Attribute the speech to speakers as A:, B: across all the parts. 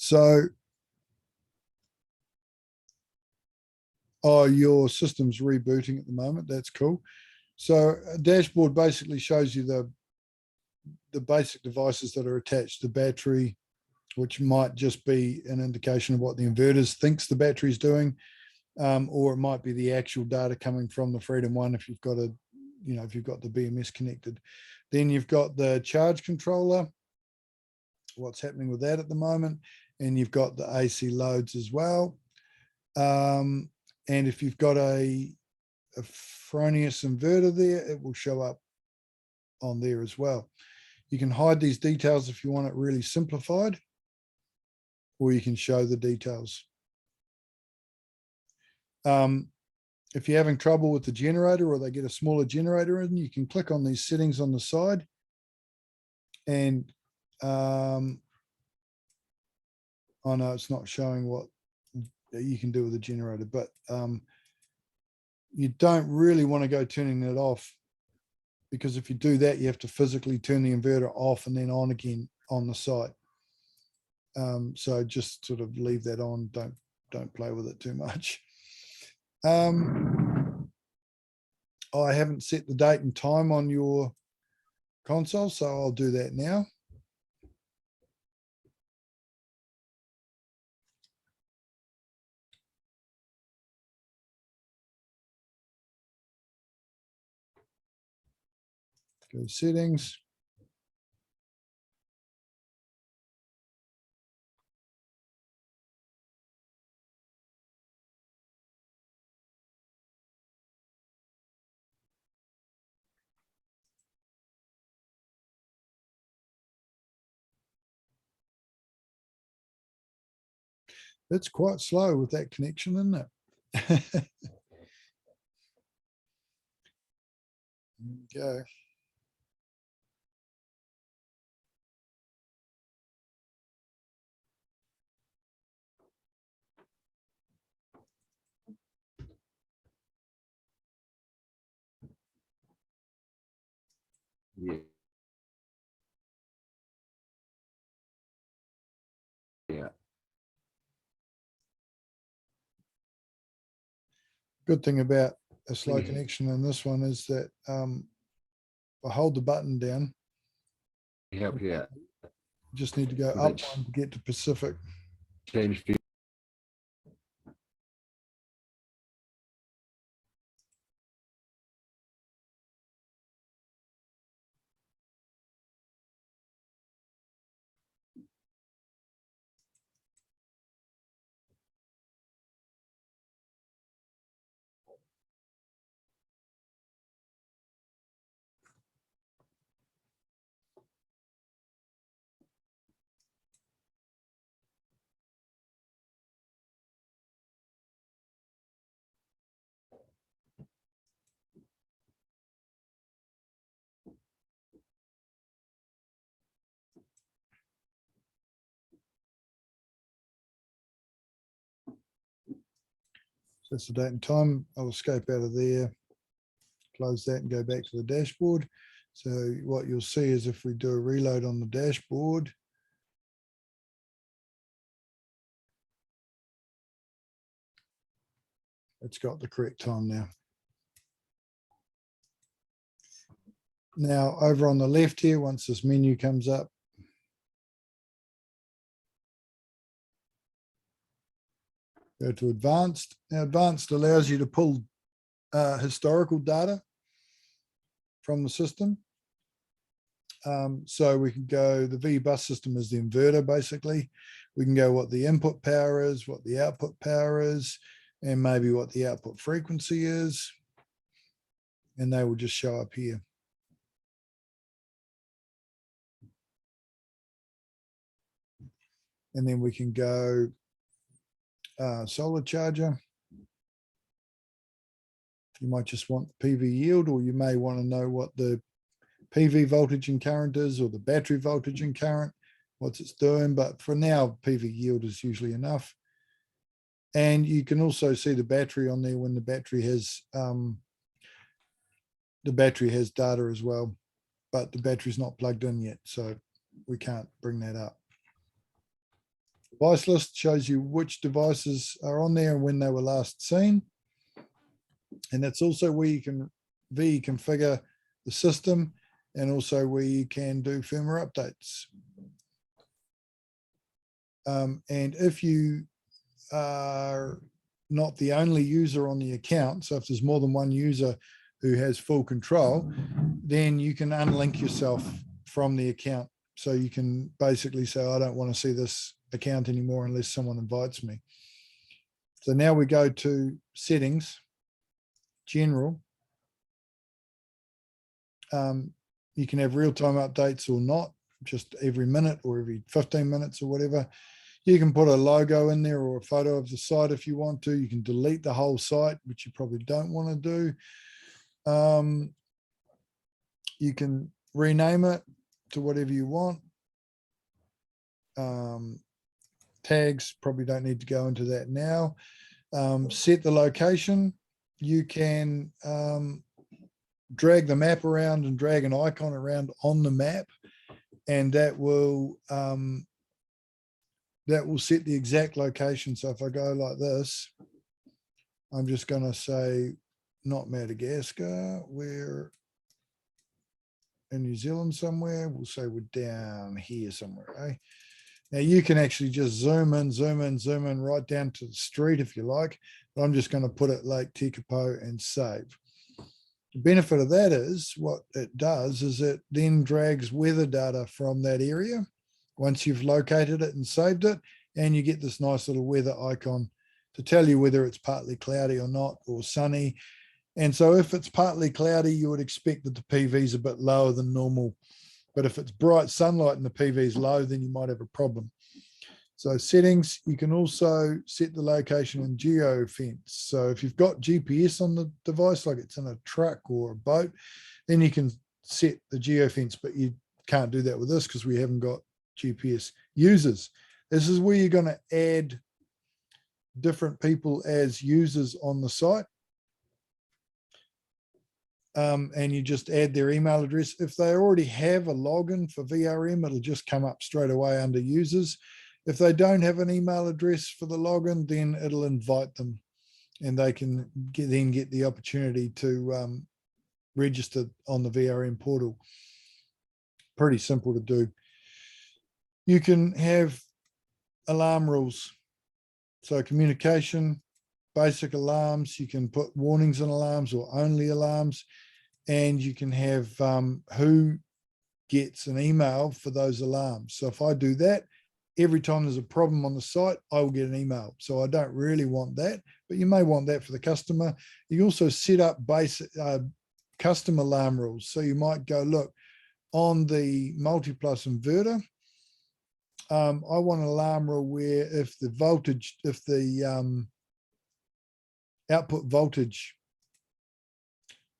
A: So, oh, your system's rebooting at the moment. That's cool. So a dashboard basically shows you the basic devices that are attached to the battery, which might just be an indication of what the inverter thinks the battery's doing, or it might be the actual data coming from the Freedom One if you've got if you've got the BMS connected. Then you've got the charge controller, what's happening with that at the moment, and you've got the AC loads as well. And if you've got a Fronius inverter there, it will show up on there as well. You can hide these details if you want it really simplified, or you can show the details. If you're having trouble with the generator, or they get a smaller generator in, you can click on these settings on the side, and oh no, it's not showing what you can do with the generator, but you don't really want to go turning it off, because if you do that, you have to physically turn the inverter off and then on again on the site. So just sort of leave that on. Don't play with it too much. I haven't set the date and time on your console, so I'll do that now. Go settings. It's quite slow with that connection, isn't it? Go.
B: Yeah. Yeah.
A: Good thing about a slow connection in this one is that I hold the button down.
B: Yep, yeah.
A: Just need to go up one to get to Pacific.
B: Change view.
A: So that's the date and time. I'll escape out of there, close that and go back to the dashboard. So what you'll see is if we do a reload on the dashboard, it's got the correct time now. Now over on the left here, once this menu comes up, go to advanced. Now advanced allows you to pull historical data from the system. So we can go, the V bus system is the inverter basically. We can go what the input power is, what the output power is, and maybe what the output frequency is. And they will just show up here. And then we can go solar charger. You might just want the PV yield, or you may want to know what the PV voltage and current is, or the battery voltage and current, what's it's doing. But for now, PV yield is usually enough. And you can also see the battery on there when the battery has data as well, but the battery's not plugged in yet, so we can't bring that up. Device list shows you which devices are on there and when they were last seen. And that's also where you can configure the system, and also where you can do firmware updates. And if you are not the only user on the account, so if there's more than one user who has full control, then you can unlink yourself from the account. So you can basically say, I don't want to see this account anymore unless someone invites me. So now we go to settings, general. You can have real-time updates or not, just every minute or every 15 minutes or whatever. You can put a logo in there or a photo of the site if you want to. You can delete the whole site, which you probably don't want to do. You can rename it to whatever you want. Tags, probably don't need to go into that now. Set the location. You can drag the map around and drag an icon around on the map, and that will set the exact location. So if I go like this, I'm just going to say not Madagascar, we're in New Zealand somewhere. We'll say we're down here somewhere. Eh? Now you can actually just zoom in right down to the street if you like, but I'm just going to put it Lake Tekapo and save. The benefit of that is what it does is it then drags weather data from that area once you've located it and saved it, and you get this nice little weather icon to tell you whether it's partly cloudy or not, or sunny. And so if it's partly cloudy, you would expect that the PV is a bit lower than normal. But if it's bright sunlight and the PV is low, then you might have a problem. So settings, you can also set the location in geofence. So if you've got GPS on the device, like it's in a truck or a boat, then you can set the geofence, but you can't do that with this because we haven't got GPS users. This is where you're going to add different people as users on the site. And you just add their email address. If they already have a login for VRM, it'll just come up straight away under users. If they don't have an email address for the login, then it'll invite them, and they can then get the opportunity to register on the VRM portal. Pretty simple to do. You can have alarm rules. So communication, basic alarms, you can put warnings and alarms or only alarms, and you can have who gets an email for those alarms. So if I do that, every time there's a problem on the site, I will get an email. So I don't really want that, but you may want that for the customer. You also set up basic custom alarm rules. So you might go, look, on the multi-plus inverter, I want an alarm rule where if the voltage, if the output voltage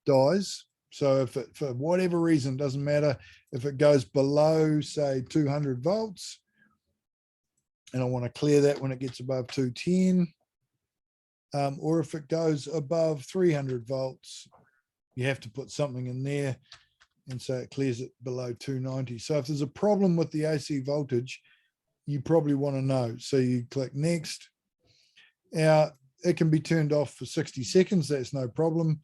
A: dies, so if it, for whatever reason, doesn't matter, if it goes below, say, 200 volts, and I want to clear that when it gets above 210, or if it goes above 300 volts, you have to put something in there, and so it clears it below 290. So if there's a problem with the AC voltage, you probably want to know. So you click next. Now, it can be turned off for 60 seconds. That's no problem.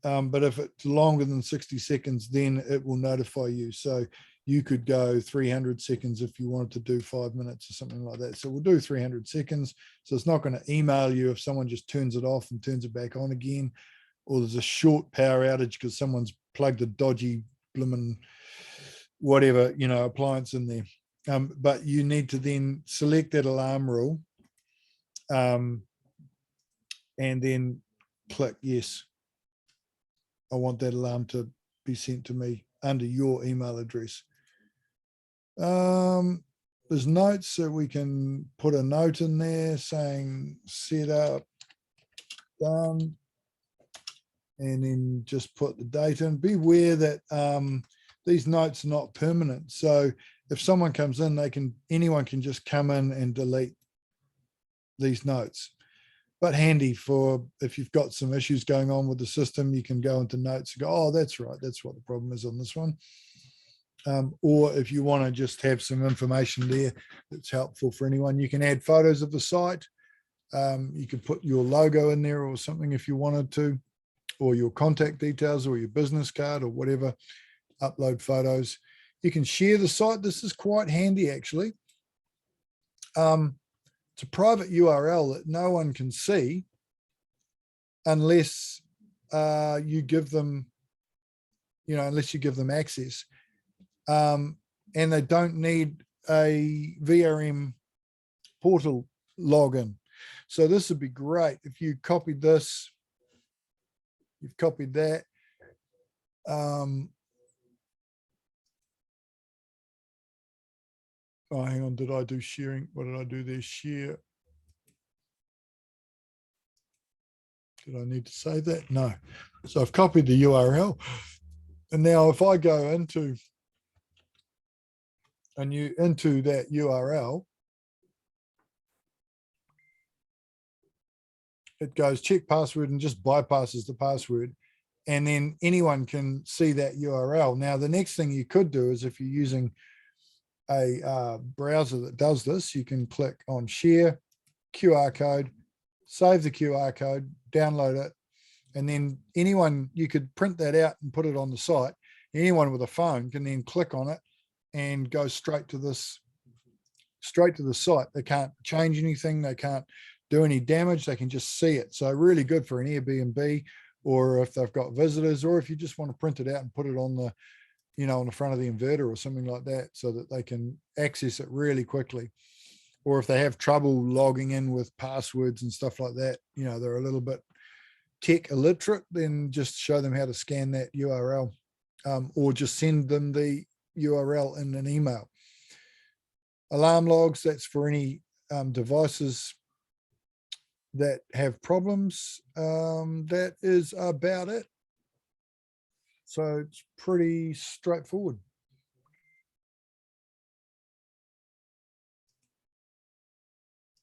A: But if it's longer than 60 seconds, then it will notify you. So you could go 300 seconds if you wanted to do 5 minutes or something like that. So we'll do 300 seconds. So it's not going to email you if someone just turns it off and turns it back on again, or there's a short power outage because someone's plugged a dodgy blooming whatever, you know, appliance in there. But you need to then select that alarm rule and then click yes. I want that alarm to be sent to me under your email address. There's notes, so we can put a note in there saying set up, done, and then just put the date in. Be aware that these notes are not permanent. So if someone comes in, anyone can just come in and delete these notes. But handy for if you've got some issues going on with the system, you can go into notes and go, oh, that's right, that's what the problem is on this one. Or if you want to just have some information there that's helpful for anyone, you can add photos of the site. You can put your logo in there or something if you wanted to, or your contact details or your business card or whatever. Upload photos. You can share the site. This is quite handy, actually. It's a private URL that no one can see unless you give them, unless you give them access. And they don't need a VRM portal login. So this would be great if you copied this, you've copied that. Oh, hang on, did I do sharing? What did I do there? Share. Did I need to say that? No. So I've copied the URL. And now if I go into that URL, it goes check password and just bypasses the password. And then anyone can see that URL. Now, the next thing you could do is if you're using a browser that does this, you can click on share, QR code, save the QR code, download it, and then anyone, you could print that out and put it on the site. Anyone with a phone can then click on it and go straight to the site. They can't change anything. They can't do any damage. They can just see it. So really good for an Airbnb, or if they've got visitors, or if you just want to print it out and put it on the, on the front of the inverter or something like that, so that they can access it really quickly. Or if they have trouble logging in with passwords and stuff like that, they're a little bit tech illiterate, then just show them how to scan that URL, or just send them the URL in an email. Alarm logs, that's for any devices that have problems. That is about it. So it's pretty straightforward.